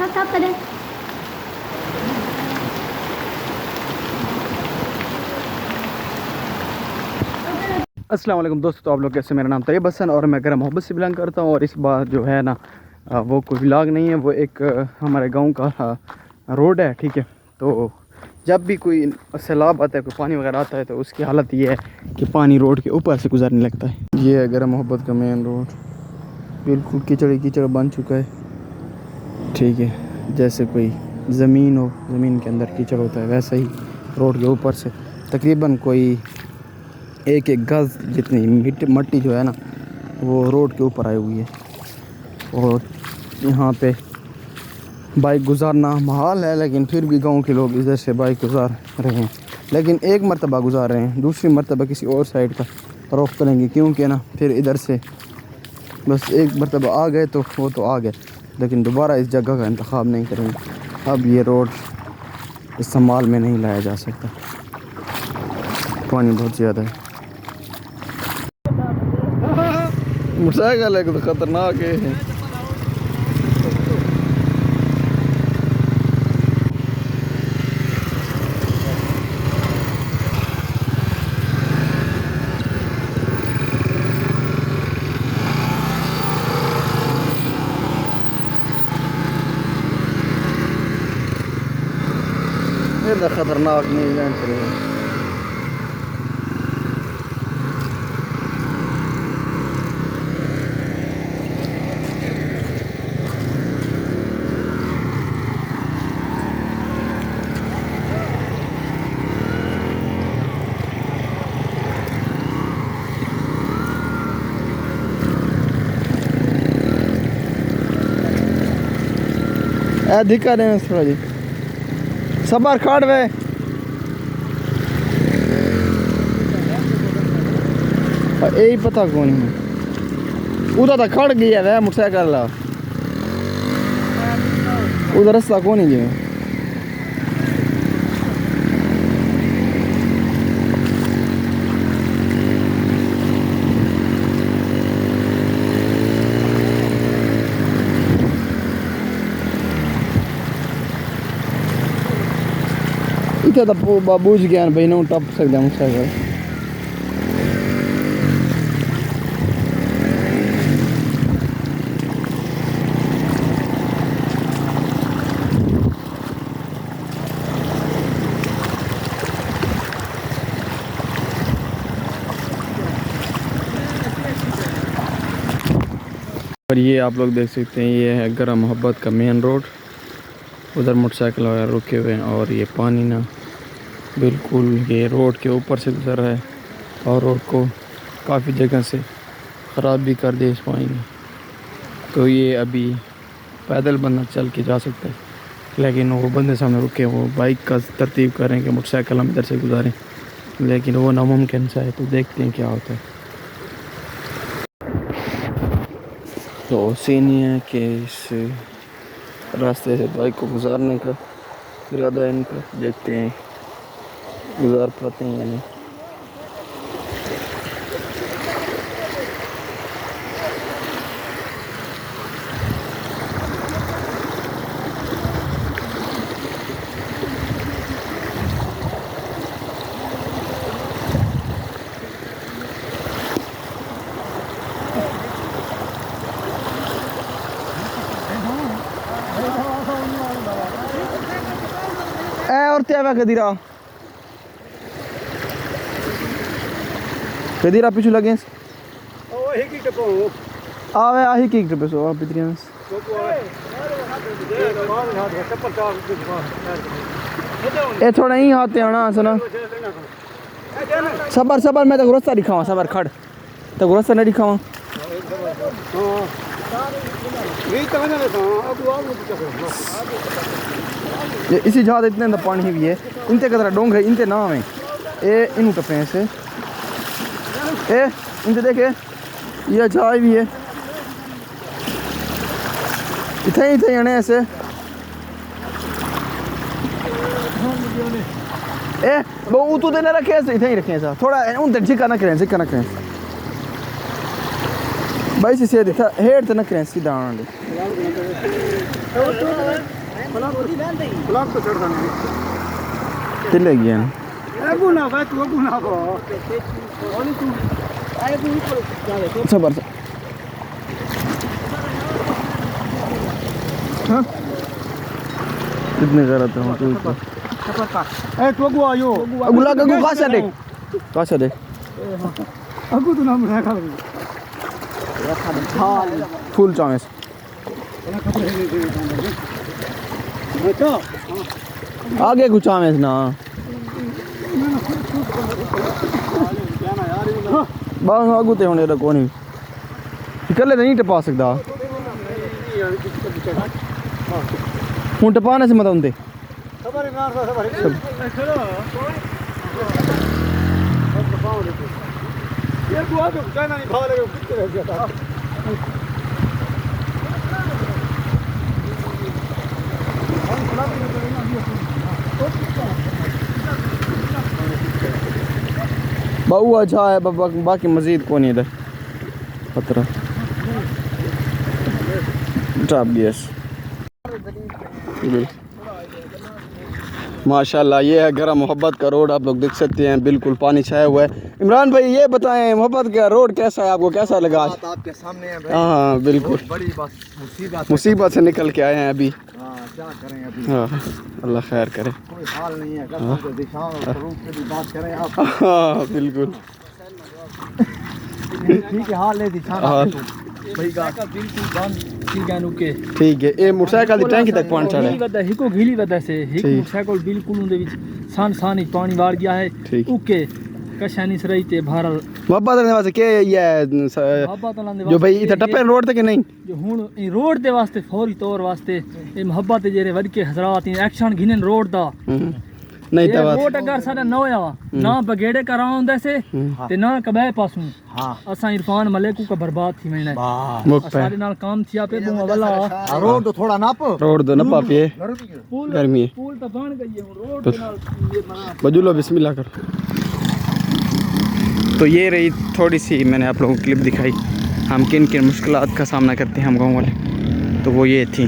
साफ कर दे। अस्सलाम वालेकुम दोस्तों, तो आप लोग कैसे। मेरा नाम तैयब हसन और मैं घर मोहब्बत से बिलोंग करता हूँ। और इस बार जो है ना वो कोई व्लॉग नहीं है, वो एक हमारे गांव का रोड है, ठीक है। तो जब भी कोई सैलाब आता है, कोई पानी वगैरह आता है, तो उसकी हालत ये है कि पानी रोड के ऊपर से गुजरने लगता है। ये है घर मोहब्बत का मेन रोड, बिल्कुल कीचड़ कीचड़ बन चुका है, ठीक है। जैसे कोई ज़मीन हो, ज़मीन के अंदर कीचड़ होता है, वैसा ही रोड के ऊपर से तकरीबन कोई एक गज़ जितनी मट्टी जो है ना वो रोड के ऊपर आई हुई है। और यहाँ पे बाइक गुजारना महाल है, लेकिन फिर भी गांव के लोग इधर से बाइक गुजार रहे हैं। लेकिन एक मरतबा गुजार रहे हैं, दूसरी मरतबा किसी और साइड का रुख करेंगे, क्योंकि ना फिर इधर से बस एक मरतबा आ गए तो वो तो आ गए, लेकिन दोबारा इस जगह का इंतखाब नहीं करेंगे। अब ये रोड इस्तेमाल में नहीं लाया जा सकता, पानी बहुत ज़्यादा है। मोटरसाइकिल है तो खतरनाक है। ये खतरनाक नहीं है। दिक्कत है थोड़ा जी, सबर खाड़ वे यही पता कौन है उधर तक खड़ गया है मोटरसाइकिल, उधर रास्ता कौन ही जी। इतना तो बुझ गया भाई, ना टप सकते मोटरसाइकिल। और ये आप लोग देख सकते हैं, ये है घर मोहब्बत का मेन रोड। उधर मोटरसाइकिल वगैरह रुके हुए हैं और ये पानी ना बिल्कुल ये रोड के ऊपर से गुजर रहा है और रोड को काफ़ी जगह से ख़राब भी कर दे इस पानी ने। तो ये अभी पैदल बंदा चल के जा सकता है, लेकिन वो बंदे सामने रुके, वो बाइक का तरतीब कर रहे हैं कि मोटरसाइकिल हम इधर से गुजारें, लेकिन वो नामुमकिन सा है। तो देखते हैं क्या होता है। तो सीन ये है कि इस रास्ते से बाइक को गुजारने का इरादा है इनका, देखते हैं गुजार पाते हैं या नहीं। और त्या कदीरा कदीरा पीछे लगे आवे आही की ट्रिप सो आप इधर ए थोड़ा ही हाथ आना सुना। सबर सबर मैं तो रास्ता दिखावा, सबर खड़ तो रास्ता नहीं दिखावा। ये इसी जगह इतने अंदर पानी भी है, इनते कदरा डोंगर है, इनते नाम है ए इन टपे से ए इनते देखे ये चाय भी है इतने इतने आने ऐसे ए वो तो देने रखे ऐसे इतने ही रखे ऐसा थोड़ा उन तक ठिकाना करें भाई से सीधे था हेड तो न करें सीधा आने ब्लॉक तो चढ़ जाने चले गया अबू ना भाई तू अबू ना को ओली तू आए तू ऊपर सबर से हां कितने गलत है तू ए तू अबू आयो अबू लगा को कासा देख अबू तो नाम रखा फुल चांस आगे कुछ चांस ना बाहर आगू ते होने कोई नहीं इकल्ले नहीं टपा सकता हूँ टपाने से मत होंगे बहु अच्छा है बाकी मजीद को नहीं इधर खतरा ड्रॉप गैस माशाल्लाह ये है गरम मोहब्बत का रोड आप लोग देख सकते हैं बिल्कुल पानी छाया हुआ है। इमरान भाई ये बताएं मोहब्बत का रोड कैसा है आपको कैसा लगा? आपके सामने है भाई। हाँ बिल्कुल बड़ी मुसीबत से निकल के आए हैं अभी। क्या करें अभी? हाँ अल्लाह खैर करे। कोई हाल नहीं है भी बात करें आप। हाँ बिल्कुल ठीक है हाल है ठीक है ये मोटरसाइकिल टैंकी तक पहुंच चढ़े हिको गीली वजह से हिक मोटरसाइकिल बिल्कुल उनदे विच सान पानी वार गया है ओके कशानी सराई ते भारल मोहब्बत करने वास्ते के ये जो भाई इधर टप्पे रोड तक नहीं जो हुन रोड दे वास्ते फौरी तौर वास्ते ए मोहब्बत जेरे वड के हजरात एक्शन घिनन रोड दा नहीं तो रोड अगर साडा न होया ना बगेड़े कराउंदे से ते ना कबे पासू हां असा इरफान मलिक को बर्बाद थी मैंने सारे नाल काम थिया पे तू वाला रोड तो थोड़ा नाप रोड तो नपा पे गर्मी पुल तो बन गई है रोड के नाल ये बना बजुलो बिस्मिल्लाह कर। तो ये रही थोड़ी सी मैंने आप लोगों को क्लिप दिखाई हम किन किन मुश्किलात का सामना करते हैं हम गाँव वाले तो वो ये थी।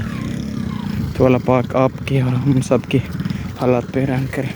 तो अल्लाह पाक आपके और हम सब के हालात पे रहम करें।